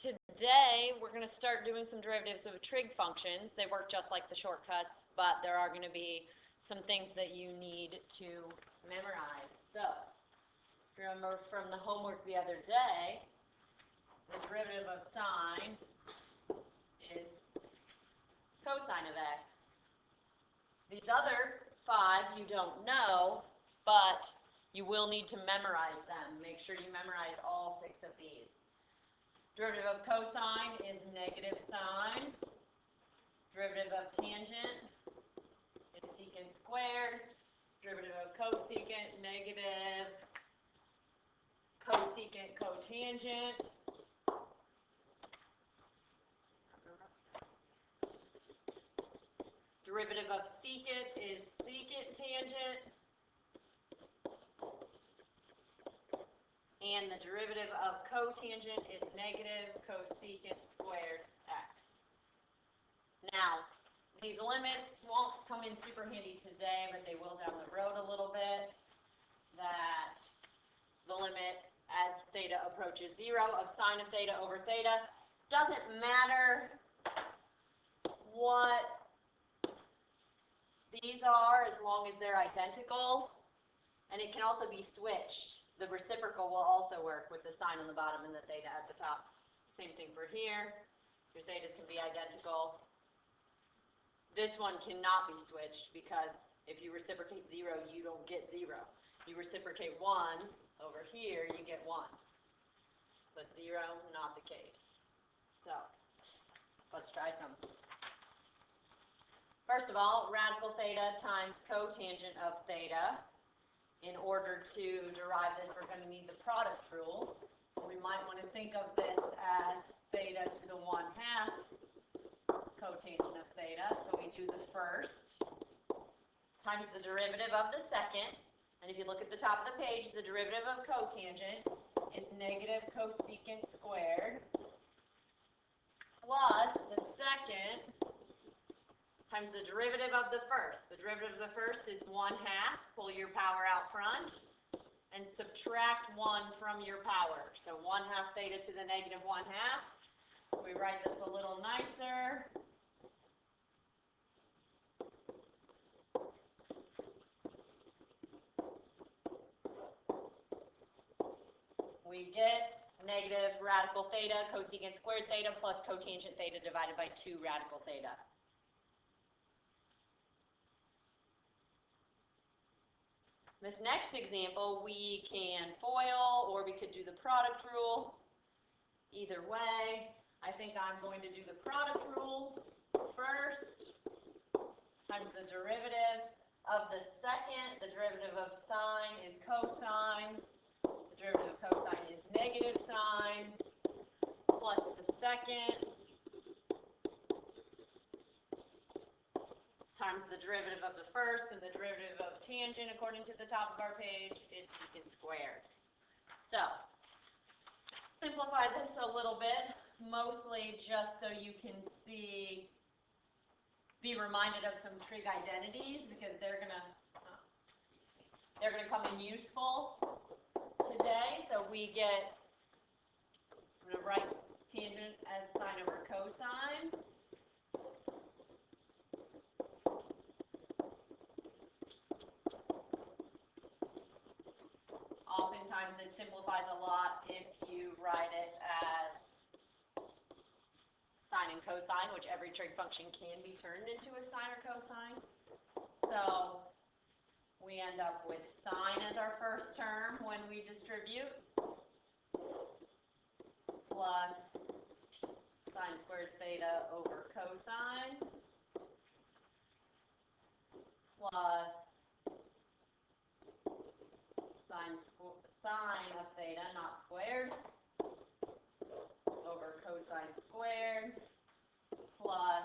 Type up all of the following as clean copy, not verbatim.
Today, we're going to start doing some derivatives of trig functions. They work just like the shortcuts, but there are going to be some things that you need to memorize. So, if you remember from the homework the other day, the derivative of sine is cosine of x. These other five you don't know, but you will need to memorize them. Make sure you memorize all 6 of these. Derivative of cosine is negative sine. Derivative of tangent is secant squared. Derivative of cosecant, negative cosecant cotangent. Derivative of secant is secant tangent. And the derivative of cotangent is negative cosecant squared x. Now, these limits won't come in super handy today, but they will down the road a little bit. That the limit as theta approaches 0 of sine of theta over theta doesn't matter what these are as long as they're identical, and it can also be switched. The reciprocal will also work with the sine on the bottom and the theta at the top. Same thing for here. Your thetas can be identical. This one cannot be switched because if you reciprocate 0, you don't get 0. You reciprocate 1 over here, you get 1. But 0, not the case. So, let's try some. First of all, radical theta times cotangent of theta. In order to derive this, we're going to need the product rule. We might want to think of this as theta to the 1/2 cotangent of theta. So we do the first times the derivative of the second. And if you look at the top of the page, the derivative of cotangent is negative cosecant squared plus the second times the derivative of the first. The derivative of the first is 1/2. Pull your power out front and subtract 1 from your power. So 1/2 theta to the negative 1/2. We write this a little nicer. We get negative radical theta cosecant squared theta plus cotangent theta divided by 2 radical theta. This next example, we can FOIL, or we could do the product rule. Either way, I think I'm going to do the product rule first, times the derivative of the second. The derivative of sine is cosine. The derivative of cosine is negative sine, plus the second, times the derivative of the first, and the derivative of tangent, according to the top of our page, is secant squared. So, simplify this a little bit, mostly just so you can be reminded of some trig identities, because they're gonna come in useful today. So we get, I'm gonna write tangent as sine over cosine. Oftentimes it simplifies a lot if you write it as sine and cosine, which every trig function can be turned into a sine or cosine. So we end up with sine as our first term when we distribute, plus sine squared theta over cosine, plus sine of theta, not squared, over cosine squared, plus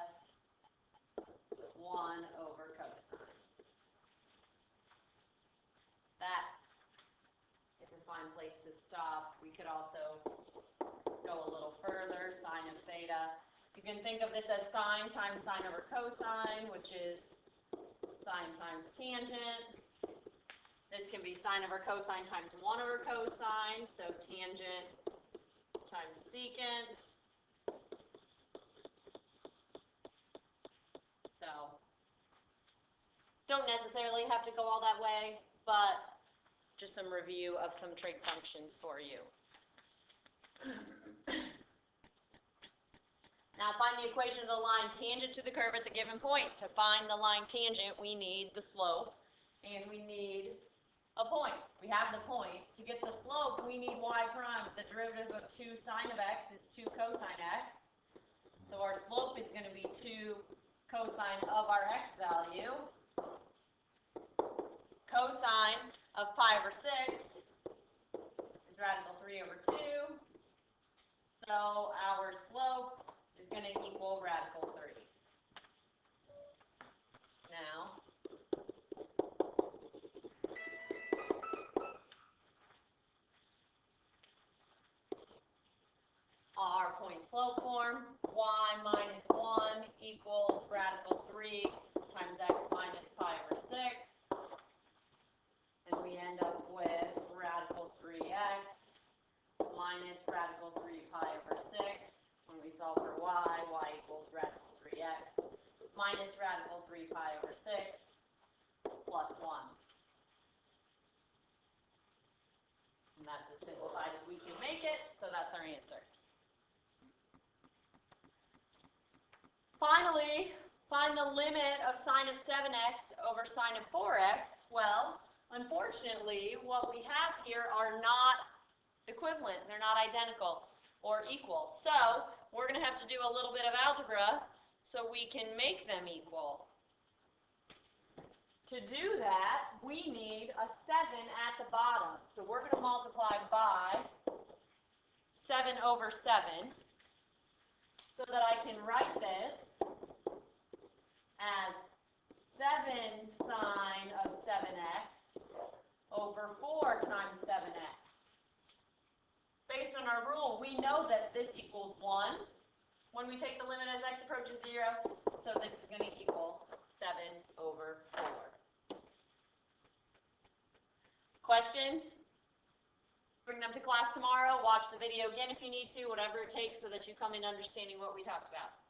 1 over cosine. That is a fine place to stop. We could also go a little further, sine of theta. You can think of this as sine times sine over cosine, which is sine times tangent. This can be sine over cosine times 1 over cosine, so tangent times secant. necessarily have to go all that way, but just some review of some trig functions for you. Now find the equation of the line tangent to the curve at the given point. To find the line tangent, we need the slope, and we need a point. We have the point. To get the slope, we need y prime. The derivative of 2 sine of x is 2 cosine x. So our slope is going to be 2 cosine of our x value. Cosine of pi over 6 is radical 3 over 2. So our slope is going to equal radical 3. Now, our point slope form, y minus 1 equals radical 3 times x minus pi over 6. And we end up with radical 3x minus radical 3 pi over 6. When we solve for y equals radical 3x minus radical 3 pi over 6 plus 1. And that's as simplified as we can make it, so that's our answer. Finally, find the limit of sine of 7x over sine of 4x. Well, unfortunately, what we have here are not equivalent. They're not identical or equal. So we're going to have to do a little bit of algebra so we can make them equal. To do that, we need a 7 at the bottom. So we're going to multiply by 7 over 7 so that I can write this as 7 sine of 7x over 4 times 7x. Based on our rule, we know that this equals 1 when we take the limit as x approaches 0, so this is going to equal 7 over 4. Questions? Bring them to class tomorrow. Watch the video again if you need to, whatever it takes so that you come in understanding what we talked about.